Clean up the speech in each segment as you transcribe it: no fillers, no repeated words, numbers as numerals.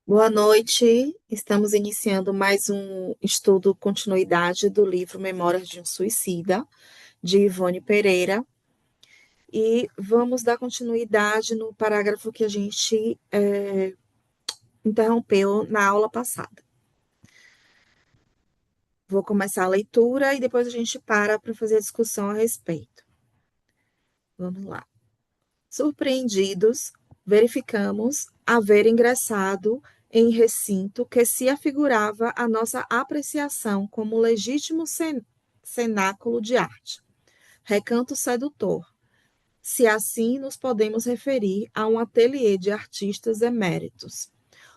Boa noite. Estamos iniciando mais um estudo continuidade do livro Memórias de um Suicida, de Ivone Pereira, e vamos dar continuidade no parágrafo que a gente interrompeu na aula passada. Vou começar a leitura e depois a gente para fazer a discussão a respeito. Vamos lá. Surpreendidos, verificamos haver ingressado em recinto que se afigurava a nossa apreciação como legítimo cenáculo de arte, recanto sedutor, se assim nos podemos referir a um ateliê de artistas eméritos,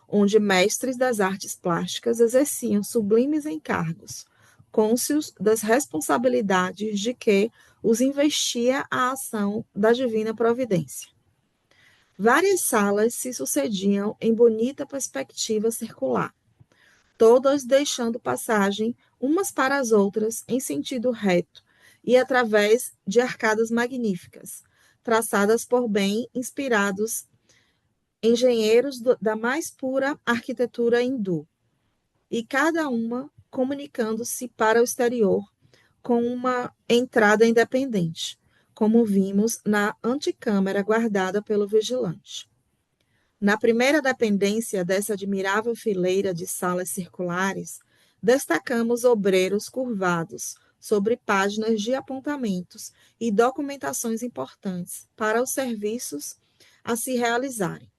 onde mestres das artes plásticas exerciam sublimes encargos, cônscios das responsabilidades de que os investia a ação da divina providência. Várias salas se sucediam em bonita perspectiva circular, todas deixando passagem umas para as outras em sentido reto e através de arcadas magníficas, traçadas por bem inspirados engenheiros da mais pura arquitetura hindu, e cada uma comunicando-se para o exterior com uma entrada independente, como vimos na antecâmara guardada pelo vigilante. Na primeira dependência dessa admirável fileira de salas circulares, destacamos obreiros curvados sobre páginas de apontamentos e documentações importantes para os serviços a se realizarem,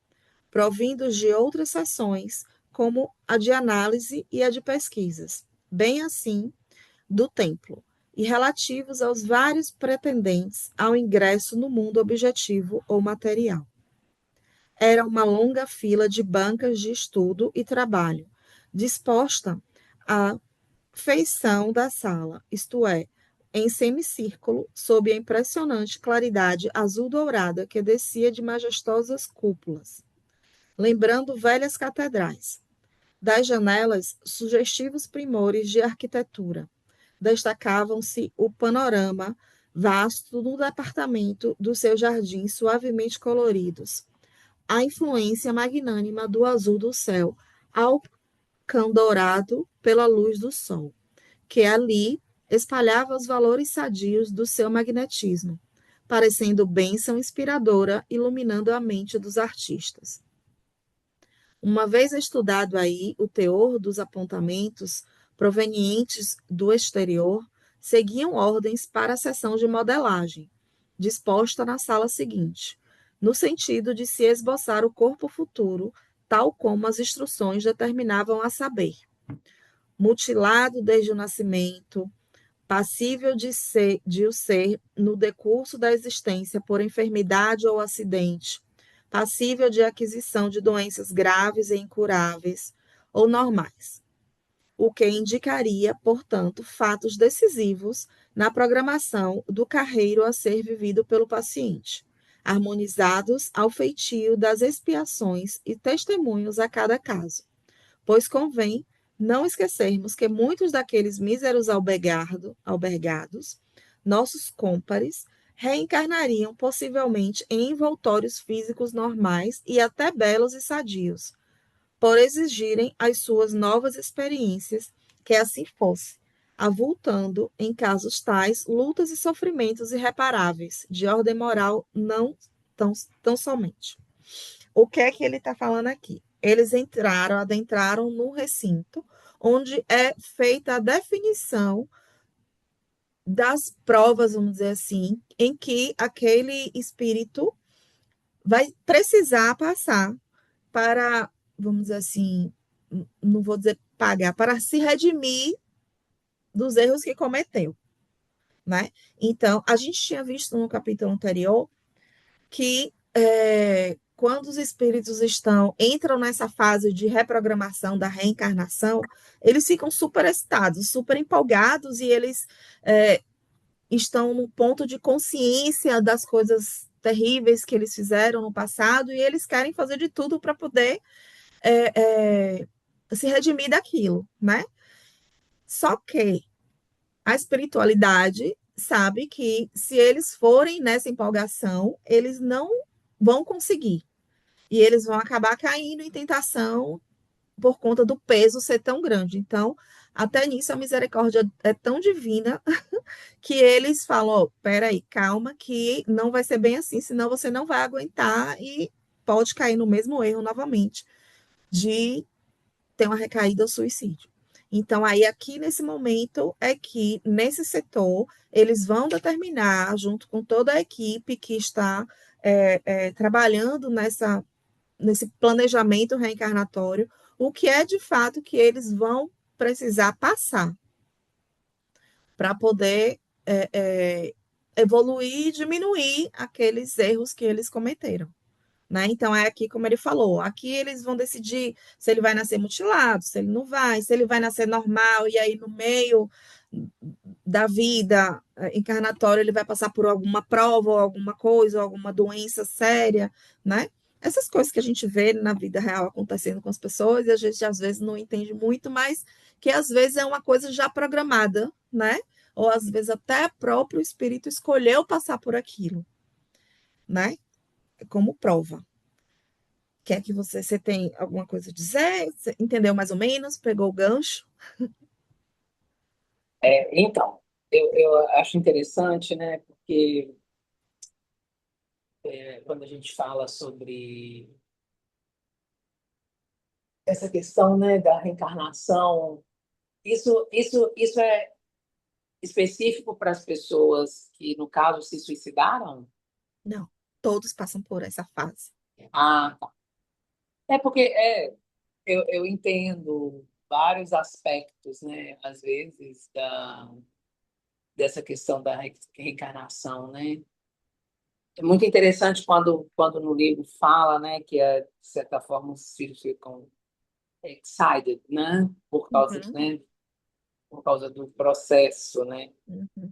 provindos de outras seções, como a de análise e a de pesquisas, bem assim do templo, e relativos aos vários pretendentes ao ingresso no mundo objetivo ou material. Era uma longa fila de bancas de estudo e trabalho, disposta à feição da sala, isto é, em semicírculo, sob a impressionante claridade azul-dourada que descia de majestosas cúpulas, lembrando velhas catedrais. Das janelas, sugestivos primores de arquitetura. Destacavam-se o panorama vasto do departamento dos seus jardins suavemente coloridos, a influência magnânima do azul do céu, alcandourado pela luz do sol, que ali espalhava os valores sadios do seu magnetismo, parecendo bênção inspiradora, iluminando a mente dos artistas. Uma vez estudado aí o teor dos apontamentos provenientes do exterior, seguiam ordens para a sessão de modelagem, disposta na sala seguinte, no sentido de se esboçar o corpo futuro, tal como as instruções determinavam a saber. Mutilado desde o nascimento, passível de o ser no decurso da existência por enfermidade ou acidente, passível de aquisição de doenças graves e incuráveis ou normais, o que indicaria, portanto, fatos decisivos na programação do carreiro a ser vivido pelo paciente, harmonizados ao feitio das expiações e testemunhos a cada caso, pois convém não esquecermos que muitos daqueles míseros albergados, nossos cômpares, reencarnariam possivelmente em envoltórios físicos normais e até belos e sadios, por exigirem as suas novas experiências que assim fosse, avultando, em casos tais, lutas e sofrimentos irreparáveis, de ordem moral não tão somente. O que é que ele está falando aqui? Eles adentraram no recinto, onde é feita a definição das provas, vamos dizer assim, em que aquele espírito vai precisar passar para, vamos dizer assim, não vou dizer pagar, para se redimir dos erros que cometeu, né? Então, a gente tinha visto no capítulo anterior que quando os espíritos entram nessa fase de reprogramação da reencarnação, eles ficam super excitados, super empolgados e eles estão no ponto de consciência das coisas terríveis que eles fizeram no passado e eles querem fazer de tudo para poder se redimir daquilo, né? Só que a espiritualidade sabe que se eles forem nessa empolgação, eles não vão conseguir. E eles vão acabar caindo em tentação por conta do peso ser tão grande. Então, até nisso a misericórdia é tão divina que eles falam, ó, peraí, calma, que não vai ser bem assim, senão você não vai aguentar e pode cair no mesmo erro novamente de ter uma recaída ou suicídio. Então, aí, aqui nesse momento, é que nesse setor, eles vão determinar, junto com toda a equipe que está trabalhando nesse planejamento reencarnatório, o que é de fato que eles vão precisar passar para poder evoluir e diminuir aqueles erros que eles cometeram. Né? Então, é aqui como ele falou, aqui eles vão decidir se ele vai nascer mutilado, se ele não vai, se ele vai nascer normal, e aí no meio da vida encarnatória ele vai passar por alguma prova, ou alguma coisa, ou alguma doença séria, né? Essas coisas que a gente vê na vida real acontecendo com as pessoas, e a gente às vezes não entende muito, mas que às vezes é uma coisa já programada, né? Ou às vezes até o próprio espírito escolheu passar por aquilo, né? Como prova. Quer que você tem alguma coisa a dizer? Você entendeu mais ou menos? Pegou o gancho? Então, eu acho interessante, né? Porque quando a gente fala sobre essa questão, né, da reencarnação, isso é específico para as pessoas que, no caso, se suicidaram? Não, todos passam por essa fase. Ah, tá. É porque eu entendo vários aspectos, né, às vezes, dessa questão da reencarnação, né? É muito interessante quando no livro fala, né, que, de certa forma, os filhos ficam excited, né, Uhum, por causa do processo, né? uhum.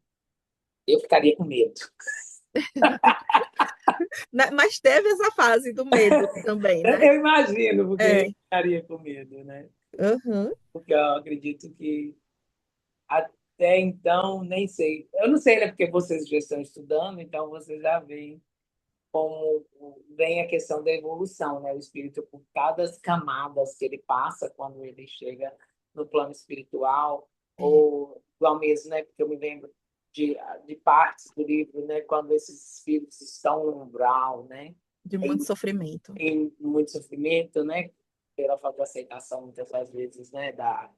Eu ficaria com medo. Mas teve essa fase do medo também, né? Eu imagino, porque eu É. ficaria com medo, né? Uhum. Porque eu acredito que até então, nem sei. Eu não sei, né? Porque vocês já estão estudando, então vocês já veem como vem a questão da evolução, né? O espírito, por cada camadas que ele passa quando ele chega no plano espiritual, É. ou igual mesmo, né? Porque eu me lembro de partes do livro, né? Quando esses espíritos estão no umbral, né? De muito Em, sofrimento. em muito sofrimento, né? Pela falta de aceitação, muitas das vezes, né? Da,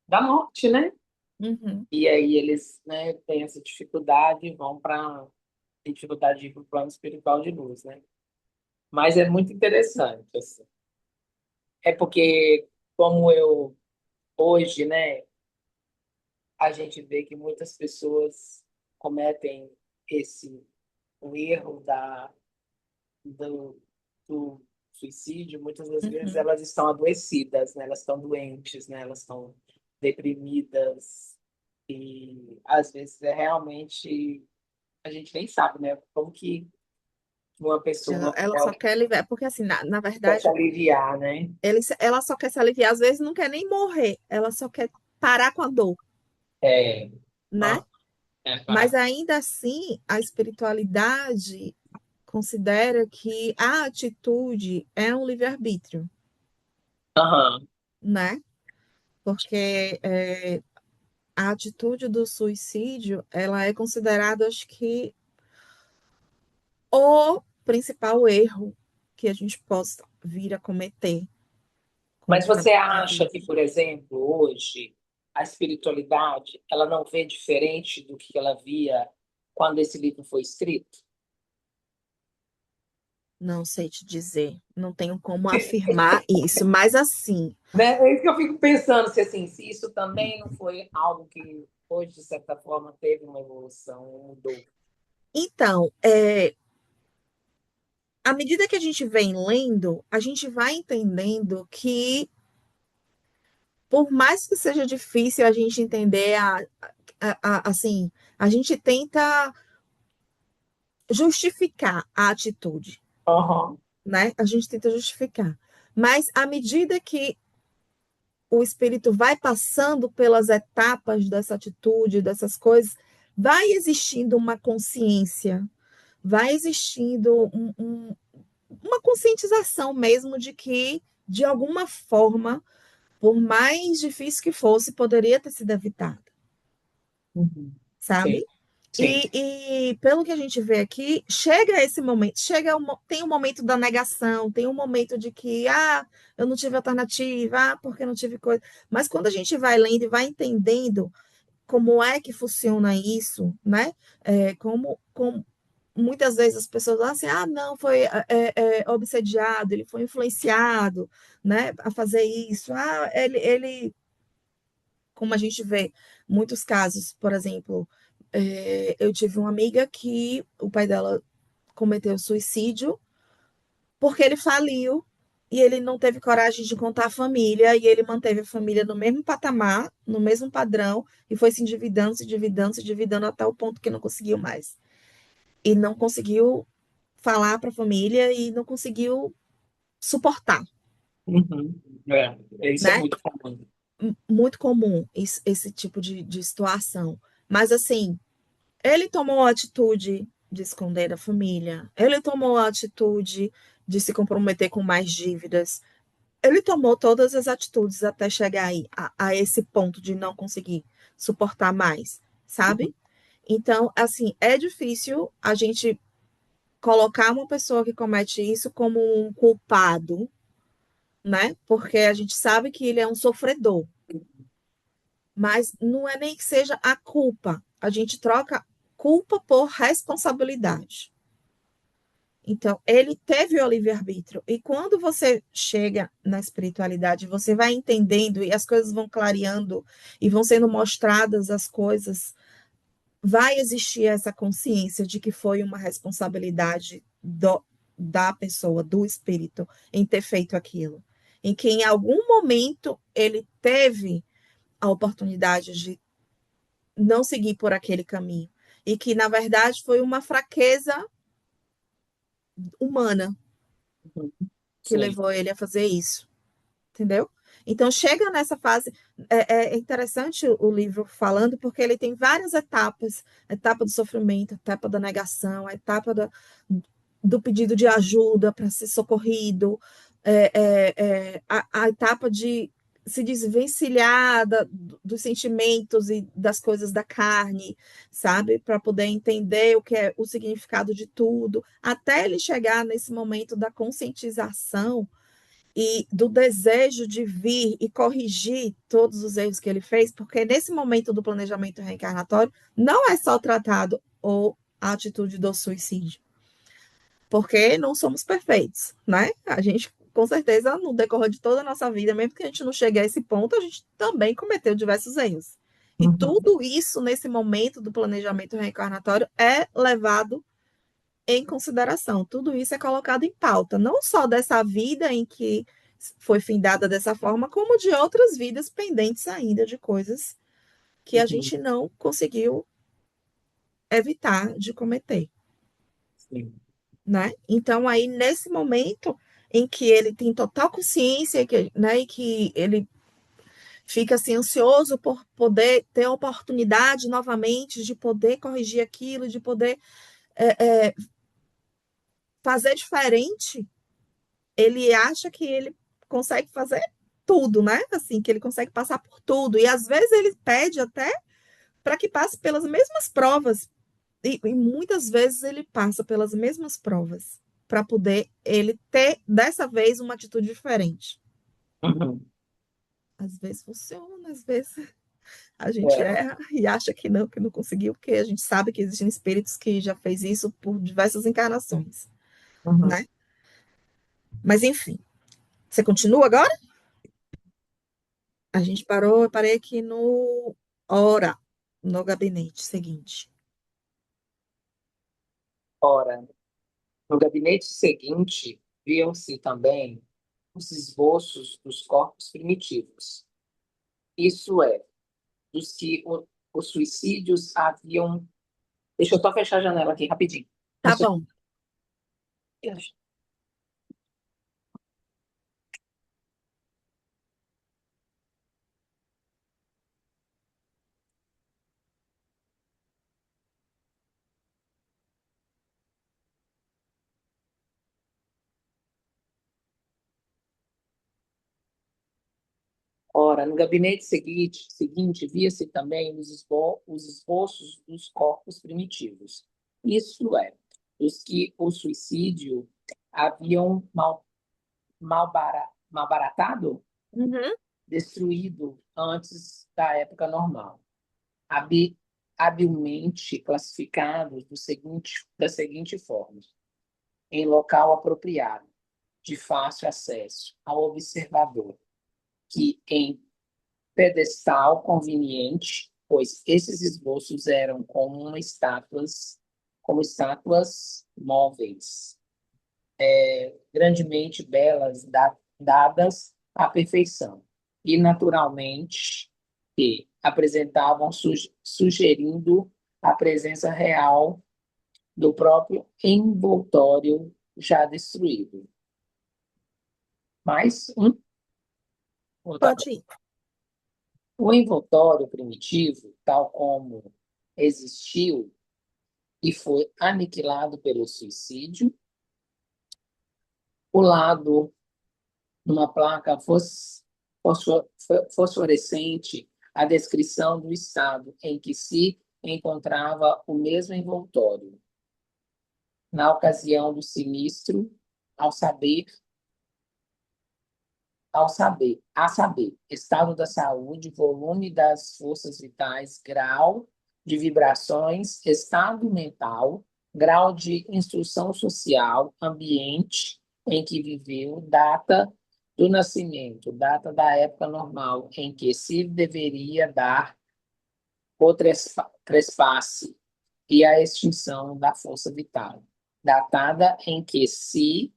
da morte, né? Uhum. E aí eles, né, têm essa dificuldade e vão para dificuldade de ir para o plano espiritual de luz, né? Mas é muito interessante, assim. É porque, como eu, hoje, né, a gente vê que muitas pessoas cometem esse o erro do suicídio, muitas das vezes Uhum. elas estão adoecidas, né? Elas estão doentes, né? Elas estão deprimidas e às vezes é realmente a gente nem sabe, né? Como que uma Ela, pessoa ela só quer aliviar, porque assim, na quer se verdade, aliviar, né? ela só quer se aliviar, às vezes não quer nem morrer, ela só quer parar com a dor, É, né? ah, Mas para. ainda assim, a espiritualidade considera que a atitude é um livre-arbítrio, Aham. né? Porque a atitude do suicídio, ela é considerada, acho que, o principal erro que a gente possa vir a cometer Mas contra você a acha que, vida. por exemplo, hoje a espiritualidade ela não vê diferente do que ela via quando esse livro foi escrito? Não sei te dizer, não tenho como afirmar isso, mas assim, Né? É isso que eu fico pensando, se, assim, se isso também não foi algo que hoje, de certa forma, teve uma evolução, mudou. então, à medida que a gente vem lendo, a gente vai entendendo que, por mais que seja difícil a gente entender assim, a gente tenta justificar a atitude, Aham. né? A gente tenta justificar. Mas à medida que o espírito vai passando pelas etapas dessa atitude, dessas coisas, vai existindo uma consciência, vai existindo uma conscientização mesmo de que, de alguma forma, por mais difícil que fosse, poderia ter sido evitado, Uhum. Sim, sabe? sim. E pelo que a gente vê aqui, chega esse momento, tem um momento da negação, tem um momento de que, eu não tive alternativa, porque não tive coisa. Mas quando a gente vai lendo e vai entendendo como é que funciona isso, né? Como muitas vezes as pessoas falam assim, não, foi obsediado, ele foi influenciado, né, a fazer isso. Ele, como a gente vê muitos casos, por exemplo, eu tive uma amiga que o pai dela cometeu suicídio porque ele faliu e ele não teve coragem de contar à família e ele manteve a família no mesmo patamar, no mesmo padrão e foi se endividando, se endividando, se endividando até o ponto que não conseguiu mais. E não conseguiu falar para a família e não conseguiu suportar, Uhum. Isso é né? muito comum. Muito comum esse tipo de situação. Mas assim, ele tomou a atitude de esconder a família, ele tomou a atitude de se comprometer com mais dívidas, ele tomou todas as atitudes até chegar aí, a esse ponto de não conseguir suportar mais, sabe? Então, assim, é difícil a gente colocar uma pessoa que comete isso como um culpado, né? Porque a gente sabe que ele é um sofredor, mas não é nem que seja a culpa. A gente troca culpa por responsabilidade. Então, ele teve o livre-arbítrio. E quando você chega na espiritualidade, você vai entendendo e as coisas vão clareando e vão sendo mostradas as coisas, vai existir essa consciência de que foi uma responsabilidade da pessoa, do espírito, em ter feito aquilo. Em que em algum momento ele teve a oportunidade de não seguir por aquele caminho. E que, na verdade, foi uma fraqueza humana Uhum. que Sim. levou ele a fazer isso, entendeu? Então, chega nessa fase. É interessante o livro falando, porque ele tem várias etapas: a etapa do sofrimento, a etapa da negação, a etapa do pedido de ajuda para ser socorrido, a etapa de se desvencilhar dos sentimentos e das coisas da carne, sabe? Para poder entender o que é o significado de tudo, até ele chegar nesse momento da conscientização e do desejo de vir e corrigir todos os erros que ele fez, porque nesse momento do planejamento reencarnatório não é só tratado ou a atitude do suicídio, porque não somos perfeitos, né? A gente, com certeza, no decorrer de toda a nossa vida, mesmo que a gente não chegue a esse ponto, a gente também cometeu diversos erros. E Uhum. tudo isso, nesse momento do planejamento reencarnatório, é levado em consideração. Tudo isso é colocado em pauta, não só dessa vida em que foi findada dessa forma, como de outras vidas pendentes ainda de coisas que a Uhum. gente não conseguiu evitar de cometer, Sim. né? Então aí nesse momento em que ele tem total consciência, né, e que ele fica assim ansioso por poder ter a oportunidade novamente de poder corrigir aquilo, de poder fazer diferente, ele acha que ele consegue fazer tudo, né? Assim, que ele consegue passar por tudo. E às vezes ele pede até para que passe pelas mesmas provas. E muitas vezes ele passa pelas mesmas provas para poder ele ter dessa vez uma atitude diferente. Uhum. Às vezes funciona, às vezes a gente É. erra e acha que não conseguiu, porque a gente sabe que existem espíritos que já fez isso por diversas encarnações, Uhum. né? Mas enfim, você continua agora? A gente parou, eu parei aqui no hora, no gabinete seguinte. Ora, no gabinete seguinte, viam-se também os esboços dos corpos primitivos, isso é, dos que os suicídios haviam. Deixa eu só fechar a janela aqui rapidinho. Tá bom. Ora, no gabinete seguinte via-se também os esboços dos corpos primitivos, isto é, os que o suicídio haviam malbaratado, Uhum. destruído antes da época normal, habi- habilmente classificados da seguinte forma: em local apropriado, de fácil acesso ao observador, que em pedestal conveniente, pois esses esboços eram como estátuas móveis, grandemente belas, dadas à perfeição, e naturalmente que apresentavam sugerindo a presença real do próprio envoltório já destruído. Mais um, outra. Pode ir. O envoltório primitivo, tal como existiu e foi aniquilado pelo suicídio, o lado numa placa fosforescente a descrição do estado em que se encontrava o mesmo envoltório. Na ocasião do sinistro, ao saber, a saber, estado da saúde, volume das forças vitais, grau de vibrações, estado mental, grau de instrução social, ambiente em que viveu, data do nascimento, data da época normal em que se deveria dar o trespasse e a extinção da força vital, datada em que se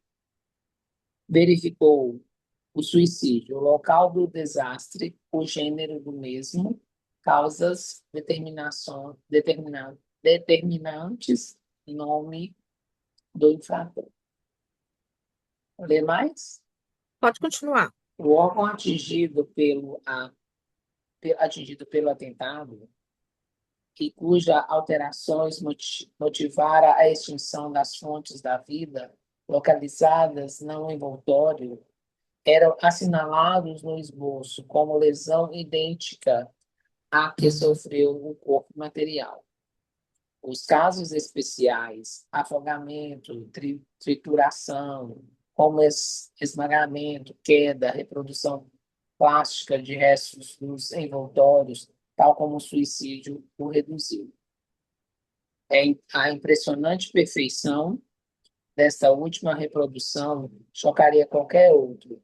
verificou o suicídio, o local do desastre, o gênero do mesmo, causas, determinantes, nome do infrator. Lê mais? Pode continuar. O órgão atingido pelo atentado e cuja alterações motivara a extinção das fontes da vida localizadas no envoltório eram assinalados no esboço como lesão idêntica à que sofreu o corpo material. Os casos especiais, afogamento, trituração, como esmagamento, queda, reprodução plástica de restos dos envoltórios, tal como o suicídio o reduziu. A impressionante perfeição desta última reprodução chocaria qualquer outro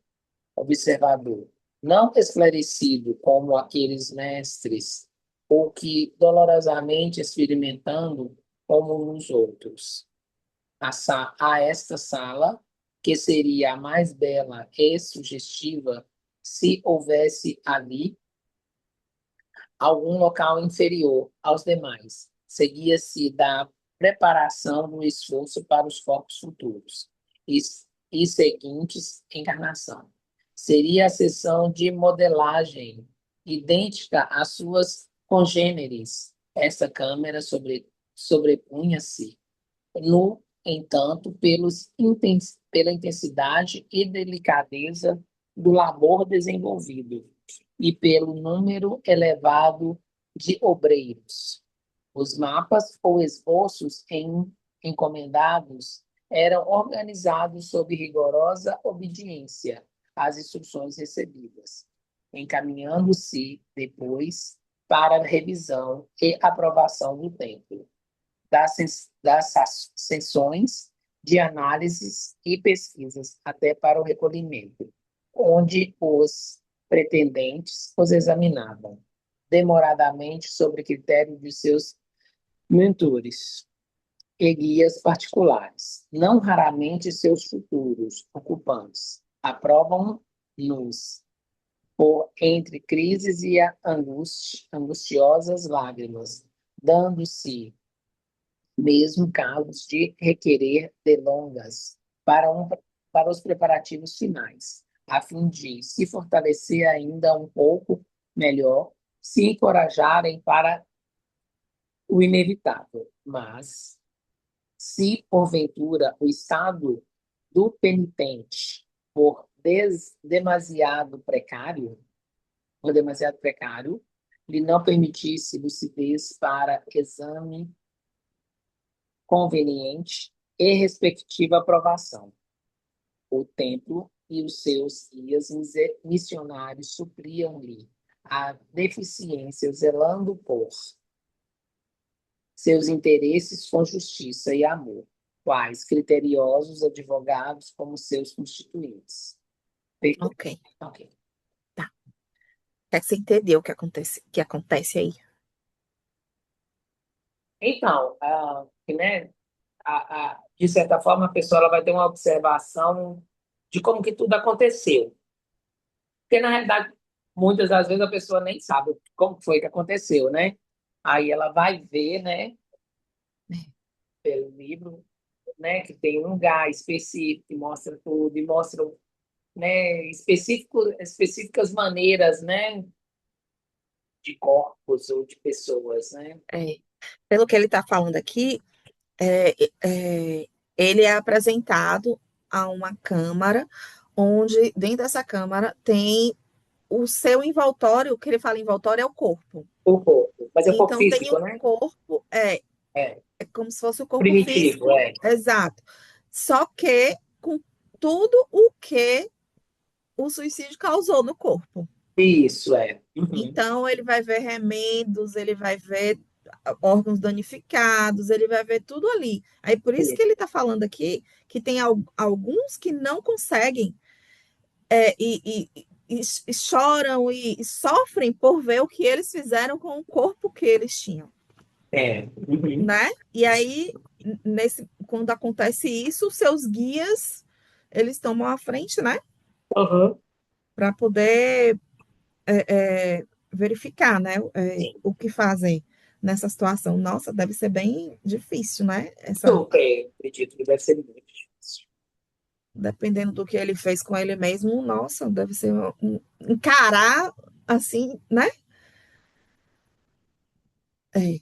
observador, não esclarecido como aqueles mestres, ou que dolorosamente experimentando como os outros. A esta sala, que seria a mais bela e sugestiva se houvesse ali algum local inferior aos demais, seguia-se da preparação do esforço para os corpos futuros e, e seguintes encarnação. Seria a sessão de modelagem idêntica às suas congêneres. Essa câmera sobrepunha-se, no entanto, pela intensidade e delicadeza do labor desenvolvido e pelo número elevado de obreiros. Os mapas ou esboços encomendados eram organizados sob rigorosa obediência às instruções recebidas, encaminhando-se depois para a revisão e aprovação do templo, das sessões de análises e pesquisas até para o recolhimento, onde os pretendentes os examinavam demoradamente sobre critério de seus mentores e guias particulares, não raramente seus futuros ocupantes. Aprovam-nos por entre crises e angustiosas lágrimas, dando-se mesmo casos de requerer delongas para os preparativos finais, a fim de se fortalecer ainda um pouco melhor, se encorajarem para o inevitável. Mas, se porventura o estado do penitente for demasiado precário, ou demasiado precário, lhe não permitisse lucidez para exame conveniente e respectiva aprovação. O templo e os seus guias missionários supriam-lhe a deficiência, zelando por seus interesses com justiça e amor, quais criteriosos advogados como seus constituintes. Perfeito. Ok, Ok. tá. Quer que você entendeu que acontece aí? Então, né, de certa forma, a pessoa ela vai ter uma observação de como que tudo aconteceu. Porque, na realidade, muitas das vezes a pessoa nem sabe como foi que aconteceu, né? Aí ela vai ver, né, pelo livro, né, que tem um lugar específico, que mostra tudo, e mostra, né, específicas maneiras, né, de corpos ou de pessoas, né? É, pelo que ele está falando aqui, é, é, ele é apresentado a uma câmara, onde dentro dessa câmara tem o seu envoltório, o que ele fala envoltório é o corpo. O corpo. Mas é o corpo Então tem físico, o né? corpo, É. é como se fosse o corpo Primitivo, físico, é. exato. Só que com tudo o que o suicídio causou no corpo. Isso, é. Uhum. Então, ele vai ver remendos, ele vai ver órgãos danificados, ele vai ver tudo ali. Aí, por isso que ele está falando aqui que tem alguns que não conseguem e choram e sofrem por ver o que eles fizeram com o corpo que eles tinham, É. Uhum. né? E aí, quando acontece isso, os seus guias, eles tomam a frente, né? Uhum. Para poder verificar, né, Sim. o que fazem nessa situação. Nossa, deve ser bem difícil, né? Eu acredito que deve ser muito difícil. Dependendo do que ele fez com ele mesmo, nossa, deve ser encarar assim, né? É,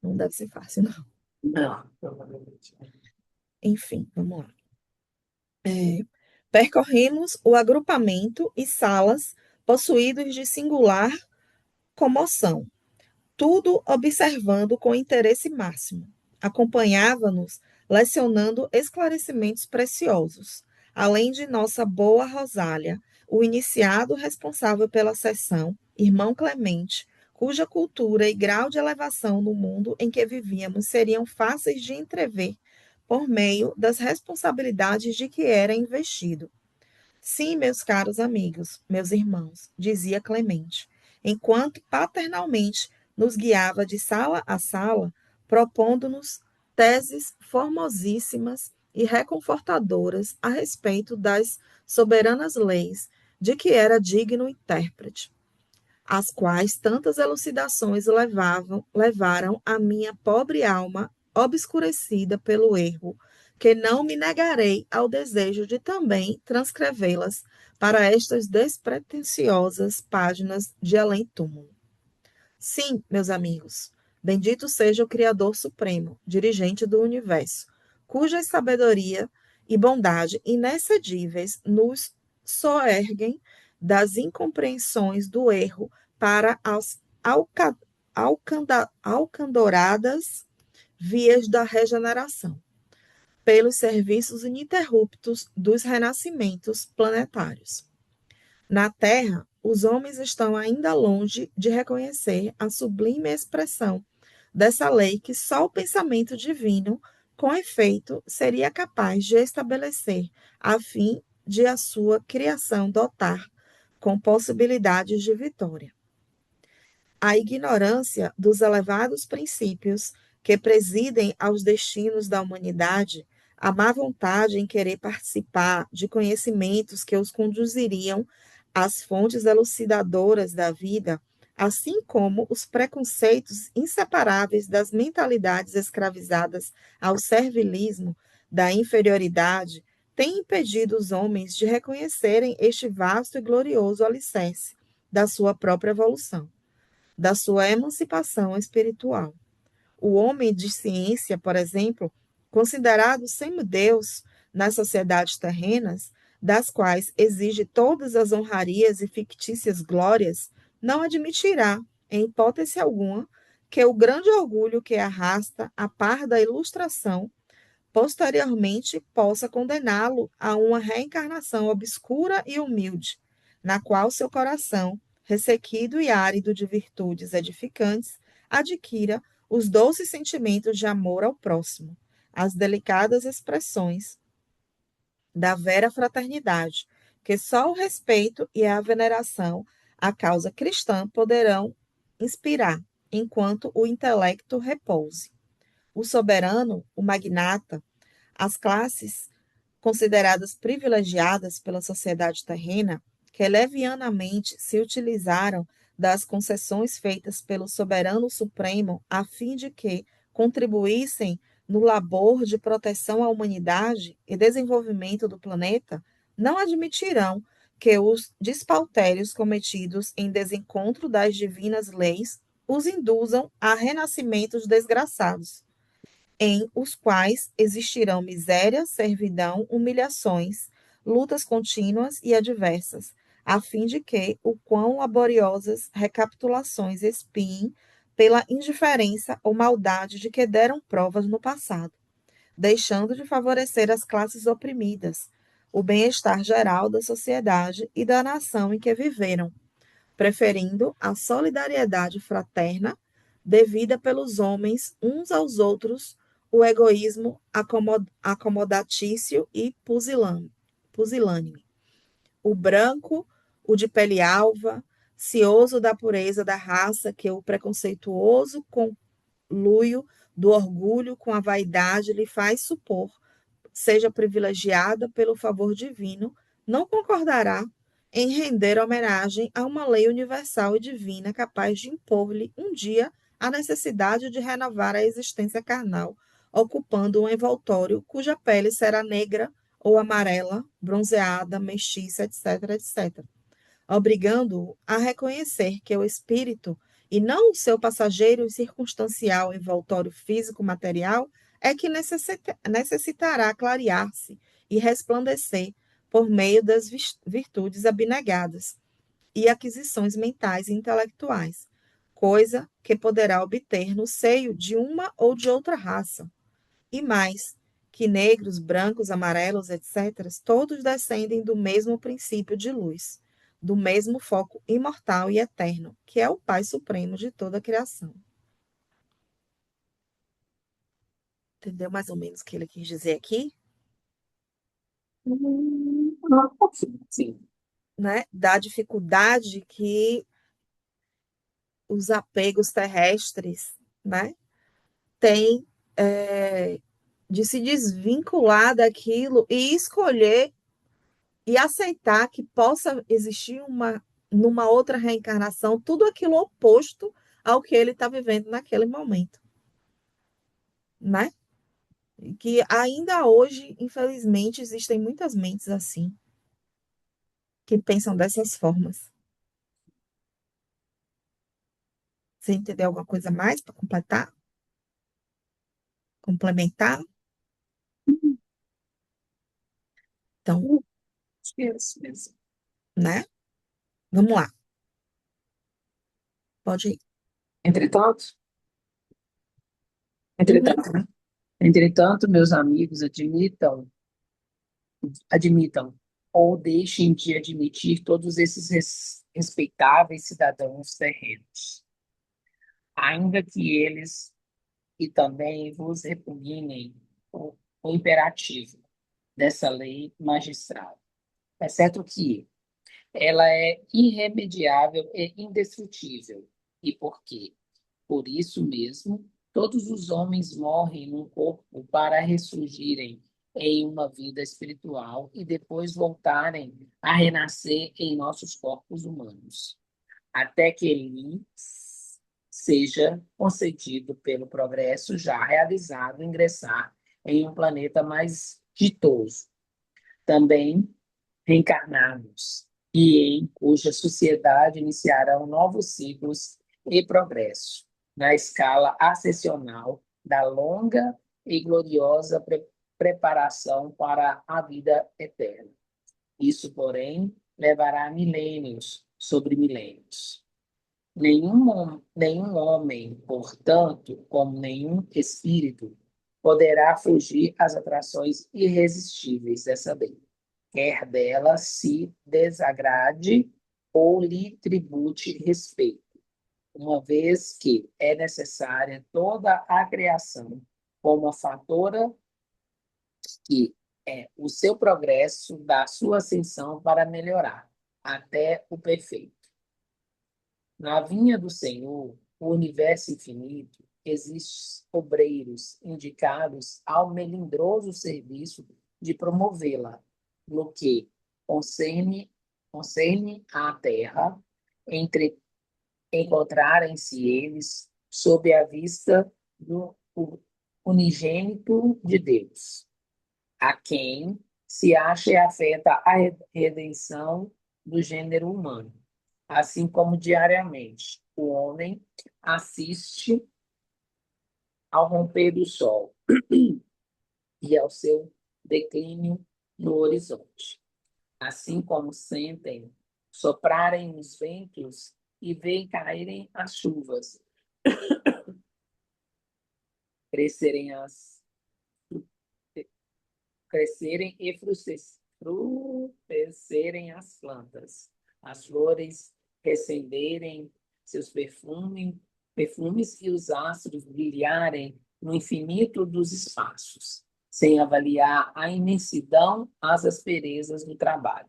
não deve ser fácil, não. Não, provavelmente. Enfim, vamos lá. Percorremos o agrupamento e salas possuídos de singular comoção, tudo observando com interesse máximo. Acompanhava-nos, lecionando esclarecimentos preciosos. Além de nossa boa Rosália, o iniciado responsável pela sessão, irmão Clemente, cuja cultura e grau de elevação no mundo em que vivíamos seriam fáceis de entrever por meio das responsabilidades de que era investido. Sim, meus caros amigos, meus irmãos, dizia Clemente, enquanto paternalmente nos guiava de sala a sala, propondo-nos teses formosíssimas e reconfortadoras a respeito das soberanas leis de que era digno intérprete, as quais tantas elucidações levaram a minha pobre alma obscurecida pelo erro, que não me negarei ao desejo de também transcrevê-las para estas despretensiosas páginas de além-túmulo. Sim, meus amigos, bendito seja o Criador Supremo, dirigente do universo, cuja sabedoria e bondade inexcedíveis nos soerguem das incompreensões do erro para as alcandoradas vias da regeneração, pelos serviços ininterruptos dos renascimentos planetários. Na Terra, os homens estão ainda longe de reconhecer a sublime expressão dessa lei que só o pensamento divino, com efeito, seria capaz de estabelecer, a fim de a sua criação dotar com possibilidades de vitória. A ignorância dos elevados princípios que presidem aos destinos da humanidade, a má vontade em querer participar de conhecimentos que os conduziriam às fontes elucidadoras da vida, assim como os preconceitos inseparáveis das mentalidades escravizadas ao servilismo, da inferioridade, têm impedido os homens de reconhecerem este vasto e glorioso alicerce da sua própria evolução, da sua emancipação espiritual. O homem de ciência, por exemplo, considerado semideus nas sociedades terrenas, das quais exige todas as honrarias e fictícias glórias, não admitirá, em hipótese alguma, que o grande orgulho que arrasta a par da ilustração posteriormente possa condená-lo a uma reencarnação obscura e humilde, na qual seu coração, ressequido e árido de virtudes edificantes, adquira os doces sentimentos de amor ao próximo, as delicadas expressões da vera fraternidade, que só o respeito e a veneração à causa cristã poderão inspirar, enquanto o intelecto repouse. O soberano, o magnata, as classes consideradas privilegiadas pela sociedade terrena, que levianamente se utilizaram das concessões feitas pelo soberano supremo a fim de que contribuíssem no labor de proteção à humanidade e desenvolvimento do planeta, não admitirão que os despautérios cometidos em desencontro das divinas leis os induzam a renascimentos desgraçados em os quais existirão miséria, servidão, humilhações, lutas contínuas e adversas, a fim de que o quão laboriosas recapitulações expiem pela indiferença ou maldade de que deram provas no passado, deixando de favorecer as classes oprimidas, o bem-estar geral da sociedade e da nação em que viveram, preferindo a solidariedade fraterna devida pelos homens uns aos outros, o egoísmo acomodatício e pusilânime. O branco, o de pele alva, cioso da pureza da raça, que o preconceituoso conluio do orgulho com a vaidade lhe faz supor, seja privilegiada pelo favor divino, não concordará em render homenagem a uma lei universal e divina capaz de impor-lhe um dia a necessidade de renovar a existência carnal, ocupando um envoltório cuja pele será negra ou amarela, bronzeada, mestiça, etc., etc., obrigando-o a reconhecer que o espírito, e não o seu passageiro e circunstancial envoltório físico-material, é que necessitará clarear-se e resplandecer por meio das virtudes abnegadas e aquisições mentais e intelectuais, coisa que poderá obter no seio de uma ou de outra raça, e mais, que negros, brancos, amarelos, etc., todos descendem do mesmo princípio de luz, do mesmo foco imortal e eterno, que é o Pai Supremo de toda a criação. Entendeu mais ou menos o que ele quis dizer aqui? Sim, sim. Né? Da dificuldade que os apegos terrestres, né, têm de se desvincular daquilo e escolher e aceitar que possa existir numa outra reencarnação, tudo aquilo oposto ao que ele está vivendo naquele momento, né? E que ainda hoje, infelizmente, existem muitas mentes assim, que pensam dessas formas. Você entendeu alguma coisa mais para completar? Complementar? Então, Isso mesmo. né? Vamos lá, pode ir. Entretanto, Uhum. entretanto, né? Entretanto, meus amigos, admitam ou deixem de admitir todos esses respeitáveis cidadãos terrenos, ainda que eles e também vos repugnem o imperativo dessa lei magistral. É certo que ela é irremediável e indestrutível. E por quê? Por isso mesmo, todos os homens morrem num corpo para ressurgirem em uma vida espiritual e depois voltarem a renascer em nossos corpos humanos, até que lhes seja concedido pelo progresso já realizado ingressar em um planeta mais ditoso. Também reencarnarmos e em cuja sociedade iniciarão novos ciclos e progresso, na escala ascensional da longa e gloriosa preparação para a vida eterna. Isso, porém, levará milênios sobre milênios. Nenhum homem, portanto, como nenhum espírito, poderá fugir às atrações irresistíveis dessa lei, quer dela se desagrade ou lhe tribute respeito, uma vez que é necessária toda a criação como fatora que é o seu progresso da sua ascensão para melhorar até o perfeito. Na vinha do Senhor, o universo infinito, existem obreiros indicados ao melindroso serviço de promovê-la, no que concerne à terra, entre encontrarem-se eles sob a vista do unigênito de Deus, a quem se acha e afeta a redenção do gênero humano, assim como diariamente o homem assiste ao romper do sol e ao seu declínio no horizonte, assim como sentem soprarem os ventos e veem caírem as chuvas, crescerem as crescerem e frutecerem as plantas, as flores recenderem seus perfumes e os astros brilharem no infinito dos espaços, sem avaliar a imensidão, as asperezas do trabalho,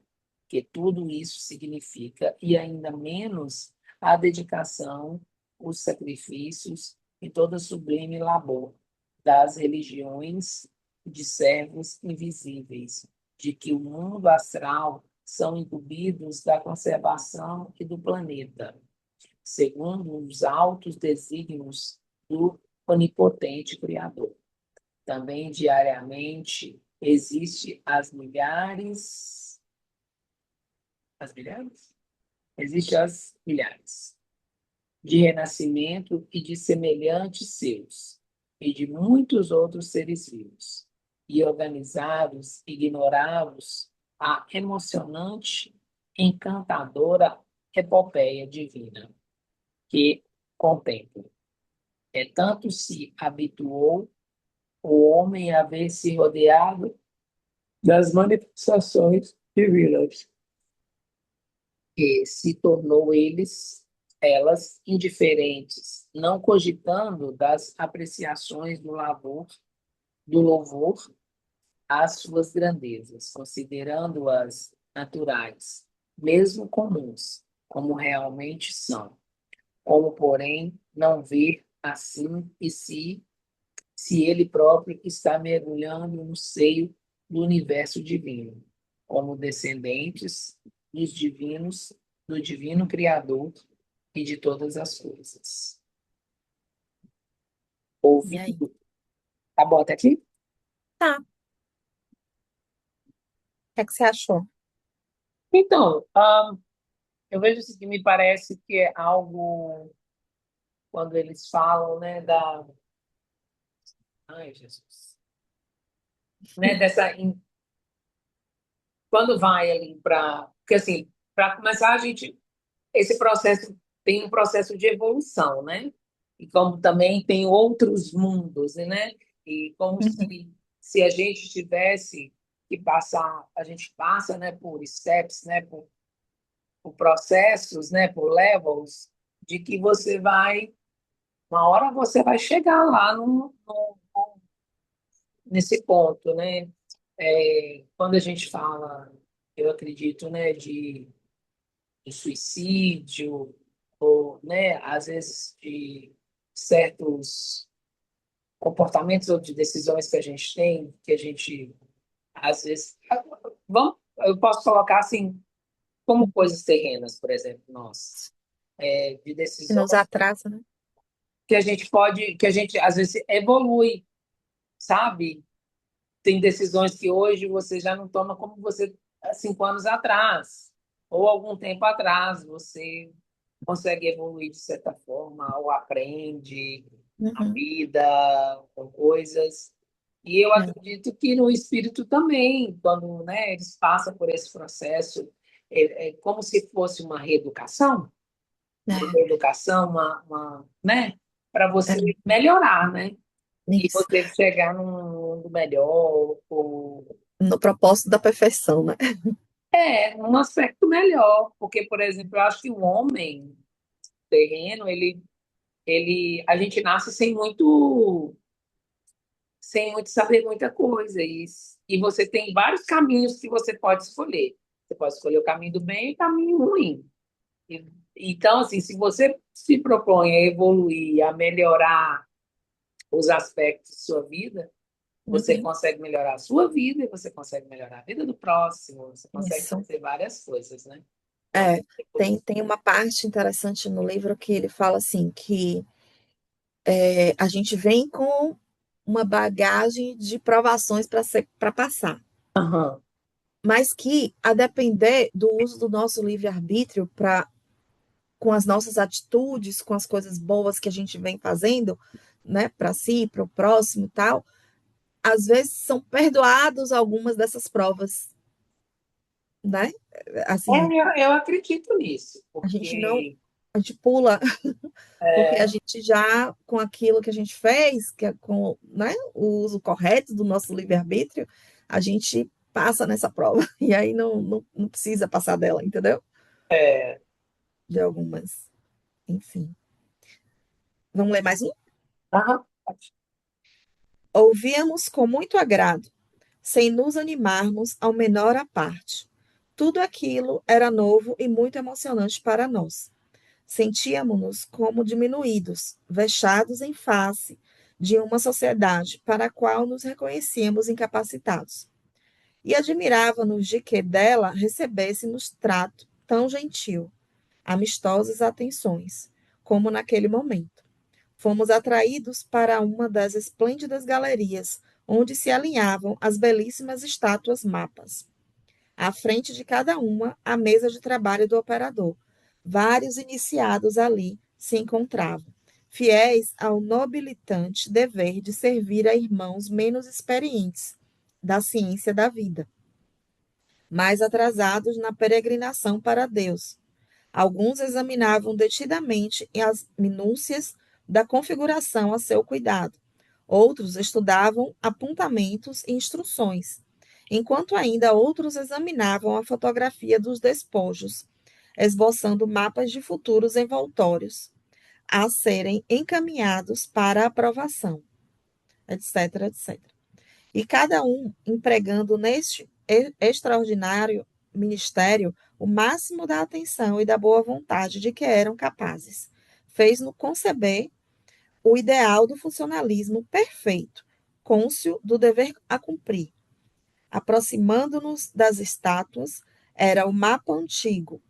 que tudo isso significa, e ainda menos a dedicação, os sacrifícios e toda sublime labor das religiões de servos invisíveis, de que o mundo astral são incumbidos da conservação e do planeta, segundo os altos desígnios do onipotente Criador. Também diariamente existe as milhares? Existe as milhares de renascimento e de semelhantes seus, e de muitos outros seres vivos, e organizados, ignorados a emocionante, encantadora epopeia divina que contempla. É tanto se habituou o homem a ver se rodeado das manifestações divinas, que se tornou elas indiferentes, não cogitando das apreciações do louvor às suas grandezas, considerando-as naturais, mesmo comuns, como realmente são. Como, porém, não ver assim e se ele próprio está mergulhando no seio do universo divino, como descendentes dos divinos, do divino Criador e de todas as coisas. E aí? Ouvindo, tá bom até aqui? Tá. O que é que você achou? Então, eu vejo assim, que me parece que é algo, quando eles falam, né, ai, Jesus, né, quando vai ali porque assim, para começar, esse processo tem um processo de evolução, né? E como também tem outros mundos, né? E como Uhum. se a gente tivesse que passar, a gente passa, né, por steps, né, por processos, né, por levels, de que uma hora você vai chegar lá nesse ponto, né? Quando a gente fala, eu acredito, né, de suicídio, ou, né, às vezes de certos comportamentos ou de decisões que a gente tem, que a gente, às vezes, eu posso colocar assim, como coisas terrenas, por exemplo, nós, de Que nos decisões atrasa, né? que a gente, às vezes, evolui, sabe? Tem decisões que hoje você já não toma como você, há 5 anos atrás, ou algum tempo atrás, você consegue evoluir de certa forma, ou aprende a Uhum. vida, com coisas. E eu É, acredito que no espírito também, quando, né, eles passam por esse processo, é como se fosse uma reeducação, é, né, para você é, melhorar, né? E isso. você chegar num mundo melhor, ou No propósito da perfeição, né? num aspecto melhor, porque, por exemplo, eu acho que o homem terreno, a gente nasce sem muito saber muita coisa, e você tem vários caminhos que você pode escolher. Você pode escolher o caminho do bem e o caminho ruim. E- então, assim, se você se propõe a evoluir, a melhorar os aspectos de sua vida, você Uhum, consegue melhorar a sua vida e você consegue melhorar a vida do próximo, você consegue isso. fazer várias coisas, né? Então, É, tem uma parte interessante no livro que ele fala assim, que a gente vem com uma bagagem de provações para passar, aham. mas que, a depender do uso do nosso livre-arbítrio para com as nossas atitudes, com as coisas boas que a gente vem fazendo, né, para si, para o próximo e tal, às vezes são perdoados algumas dessas provas, né? Assim, Eu acredito nisso, a gente não, porque a gente pula, porque a é, gente já, com aquilo que a gente fez, que é com, né, o uso correto do nosso livre-arbítrio, a gente passa nessa prova, e aí não precisa passar dela, entendeu? é, De algumas, enfim. Vamos ler mais um? aham, Ouvíamos com muito agrado sem nos animarmos ao menor à parte. Tudo aquilo era novo e muito emocionante para nós. Sentíamos-nos como diminuídos, vexados em face de uma sociedade para a qual nos reconhecíamos incapacitados. E admirava-nos de que dela recebêssemos trato tão gentil, amistosas atenções, como naquele momento. Fomos atraídos para uma das esplêndidas galerias, onde se alinhavam as belíssimas estátuas mapas. À frente de cada uma, a mesa de trabalho do operador. Vários iniciados ali se encontravam, fiéis ao nobilitante dever de servir a irmãos menos experientes da ciência da vida, mais atrasados na peregrinação para Deus. Alguns examinavam detidamente as minúcias da configuração a seu cuidado. Outros estudavam apontamentos e instruções, enquanto ainda outros examinavam a fotografia dos despojos, esboçando mapas de futuros envoltórios a serem encaminhados para aprovação, etc, etc. E cada um empregando neste extraordinário ministério o máximo da atenção e da boa vontade de que eram capazes. Fez-no conceber o ideal do funcionalismo perfeito, cônscio do dever a cumprir. Aproximando-nos das estátuas, era o mapa antigo,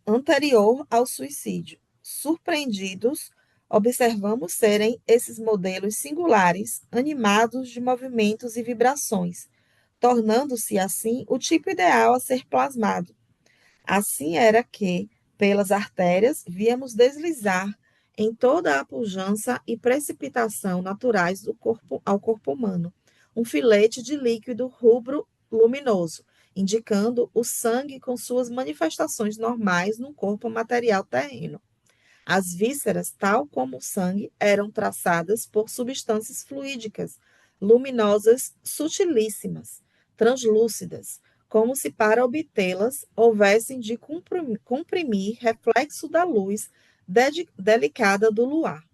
anterior ao suicídio. Surpreendidos, observamos serem esses modelos singulares, animados de movimentos e vibrações, tornando-se assim o tipo ideal a ser plasmado. Assim era que, pelas artérias, víamos deslizar em toda a pujança e precipitação naturais do corpo ao corpo humano, um filete de líquido rubro luminoso, indicando o sangue com suas manifestações normais no corpo material terreno. As vísceras, tal como o sangue, eram traçadas por substâncias fluídicas, luminosas, sutilíssimas, translúcidas, como se para obtê-las houvessem de comprimir reflexo da luz delicada do luar.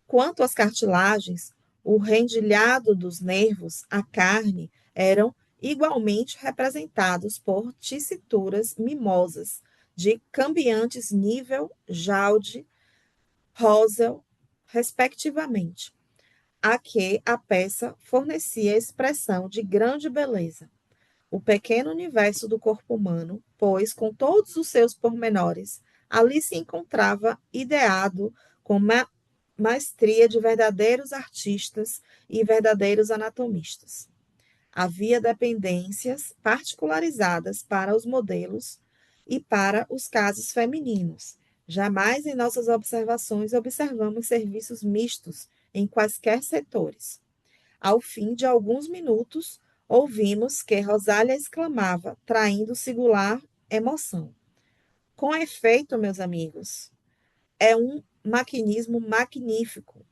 Quanto às cartilagens, o rendilhado dos nervos, a carne, eram igualmente representados por tessituras mimosas, de cambiantes nível, jaude, Rosell, respectivamente, a que a peça fornecia expressão de grande beleza. O pequeno universo do corpo humano, pois, com todos os seus pormenores, ali se encontrava ideado com maestria de verdadeiros artistas e verdadeiros anatomistas. Havia dependências particularizadas para os modelos e para os casos femininos. Jamais em nossas observações observamos serviços mistos em quaisquer setores. Ao fim de alguns minutos, ouvimos que Rosália exclamava, traindo singular emoção. Com efeito, meus amigos, é um maquinismo magnífico.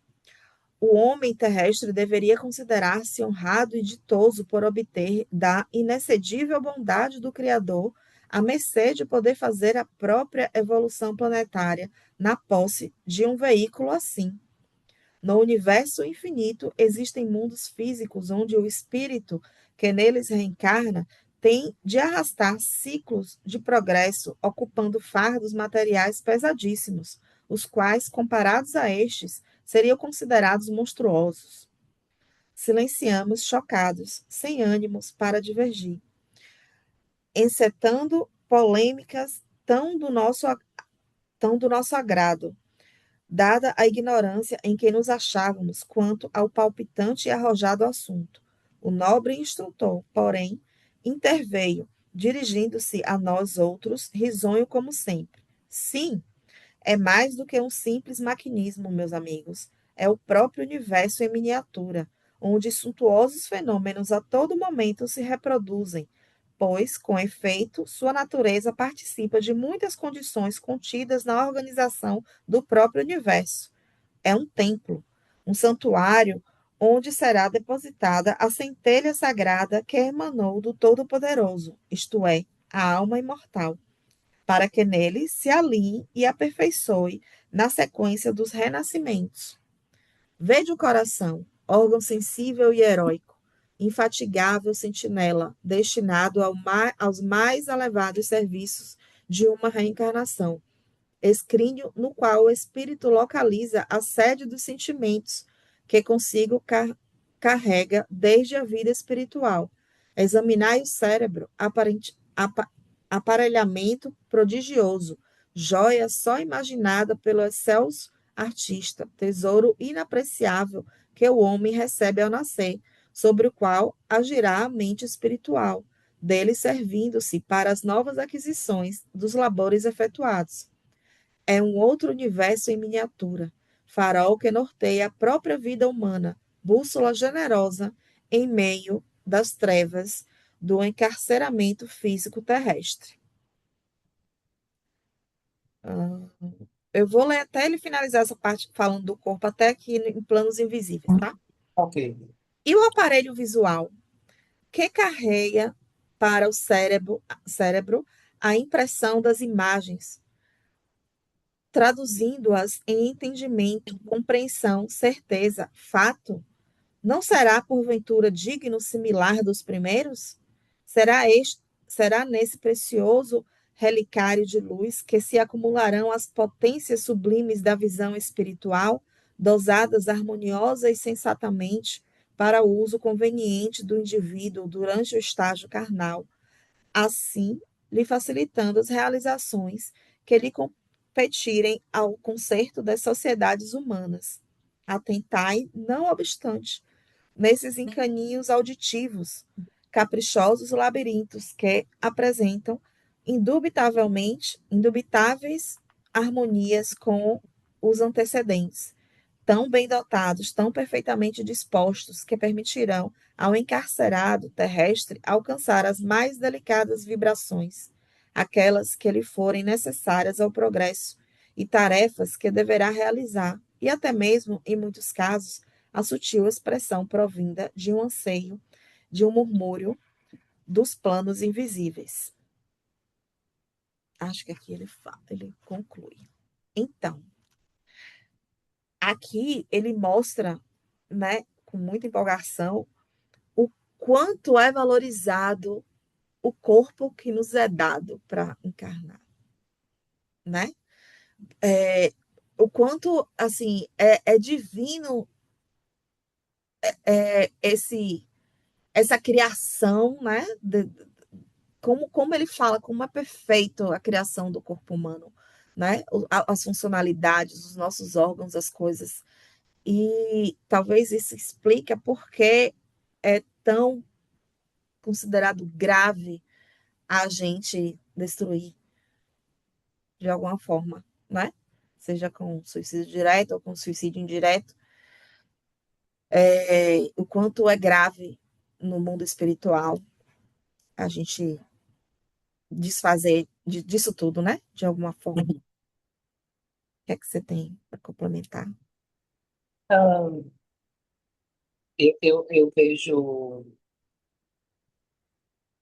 O homem terrestre deveria considerar-se honrado e ditoso por obter da inexcedível bondade do Criador a mercê de poder fazer a própria evolução planetária na posse de um veículo assim. No universo infinito existem mundos físicos onde o espírito que neles reencarna tem de arrastar ciclos de progresso, ocupando fardos materiais pesadíssimos, os quais, comparados a estes, seriam considerados monstruosos. Silenciamos, chocados, sem ânimos para divergir, encetando polêmicas tão do nosso agrado, dada a ignorância em que nos achávamos quanto ao palpitante e arrojado assunto. O nobre instrutor, porém, interveio, dirigindo-se a nós outros, risonho como sempre. Sim, é mais do que um simples maquinismo, meus amigos. É o próprio universo em miniatura, onde suntuosos fenômenos a todo momento se reproduzem, pois, com efeito, sua natureza participa de muitas condições contidas na organização do próprio universo. É um templo, um santuário onde será depositada a centelha sagrada que emanou do Todo-Poderoso, isto é, a alma imortal, para que nele se alinhe e aperfeiçoe na sequência dos renascimentos. Vede o coração, órgão sensível e heróico, infatigável sentinela, destinado aos mais elevados serviços de uma reencarnação, escrínio no qual o espírito localiza a sede dos sentimentos que consigo carrega desde a vida espiritual. Examinai o cérebro, aparelhamento prodigioso, joia só imaginada pelo excelso artista, tesouro inapreciável que o homem recebe ao nascer, sobre o qual agirá a mente espiritual, dele servindo-se para as novas aquisições dos labores efetuados. É um outro universo em miniatura, farol que norteia a própria vida humana, bússola generosa em meio das trevas do encarceramento físico terrestre. Eu vou ler até ele finalizar essa parte falando do corpo, até aqui em planos invisíveis, tá? Ok. E o aparelho visual, que carrega para o cérebro a impressão das imagens, traduzindo-as em entendimento, compreensão, certeza, fato, não será porventura digno similar dos primeiros? Será nesse precioso relicário de luz que se acumularão as potências sublimes da visão espiritual, dosadas harmoniosa e sensatamente para o uso conveniente do indivíduo durante o estágio carnal, assim lhe facilitando as realizações que lhe competirem ao conserto das sociedades humanas. Atentai, não obstante, nesses encaninhos auditivos, caprichosos labirintos que apresentam indubitáveis harmonias com os antecedentes, tão bem dotados, tão perfeitamente dispostos, que permitirão ao encarcerado terrestre alcançar as mais delicadas vibrações, aquelas que lhe forem necessárias ao progresso, e tarefas que deverá realizar, e até mesmo, em muitos casos, a sutil expressão provinda de um anseio, de um murmúrio dos planos invisíveis. Acho que aqui ele conclui. Então, aqui ele mostra, né, com muita empolgação, o quanto é valorizado o corpo que nos é dado para encarnar, né? É, o quanto, assim, é divino essa criação, né? Como ele fala, como é perfeito a criação do corpo humano, né? As funcionalidades, os nossos órgãos, as coisas. E talvez isso explique por que é tão considerado grave a gente destruir de alguma forma, né? Seja com suicídio direto ou com suicídio indireto. O quanto é grave no mundo espiritual a gente desfazer disso tudo, né? De alguma forma. O que é que você tem para complementar? Então, eu vejo,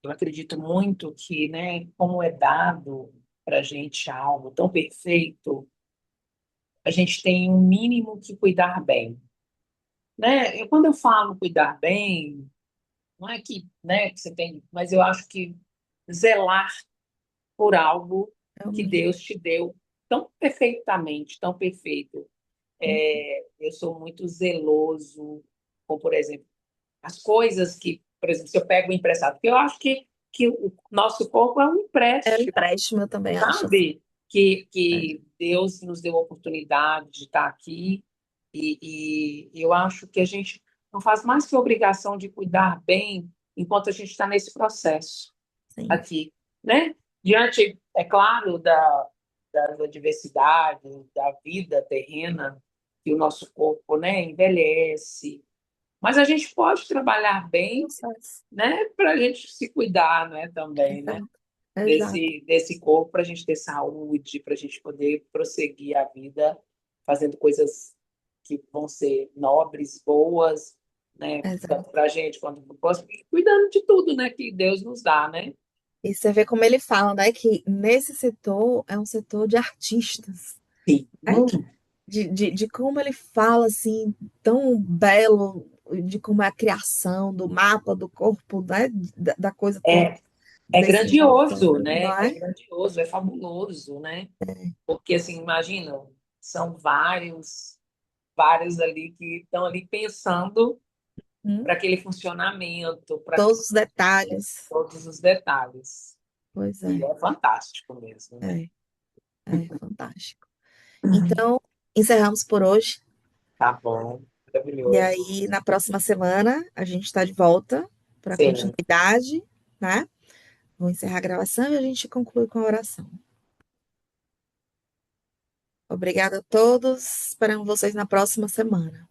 eu acredito muito que, né, como é dado para a gente algo tão perfeito, a gente tem um mínimo que cuidar bem, né? Quando eu falo cuidar bem, não é que, né, que você tem, mas eu acho que zelar por algo É o que mínimo. Deus te deu tão perfeitamente, tão perfeito. Eu sou muito zeloso com, por exemplo, as coisas que, por exemplo, se eu pego o emprestado, porque eu acho que o nosso corpo é um É o empréstimo, empréstimo, eu também acho assim. sabe? É, Que Deus nos deu a oportunidade de estar aqui e eu acho que a gente não faz mais que obrigação de cuidar bem enquanto a gente está nesse processo sim, aqui, né? Diante, é claro, das adversidades, da vida terrena, que o nosso corpo, né, envelhece, mas a gente pode trabalhar bem, processo. né, para a gente se cuidar, né, também, né, Exato, exato, desse corpo, para a gente ter saúde, para a gente poder prosseguir a vida fazendo coisas que vão ser nobres, boas, né, tanto exato. para a gente quanto para o próximo, e cuidando de tudo, né, que Deus nos dá, né? E você vê como ele fala, né? Que nesse setor é um setor de artistas, Sim. né? De como ele fala assim, tão belo, de como é a criação do mapa do corpo, né? Da coisa toda É, é grandioso, desenvolvendo, né? não É é? grandioso, é fabuloso, né? Porque, assim, imagina, são vários ali que estão ali pensando Hum, para aquele funcionamento, para todos os detalhes. todos os detalhes. Pois E é, é fantástico mesmo, né? é, é fantástico. Então, encerramos por hoje. Tá bom, E maravilhoso. aí, na próxima semana, a gente está de volta para Sim, continuidade, né? Vou encerrar a gravação e a gente conclui com a oração. Obrigada a todos. Esperamos vocês na próxima semana.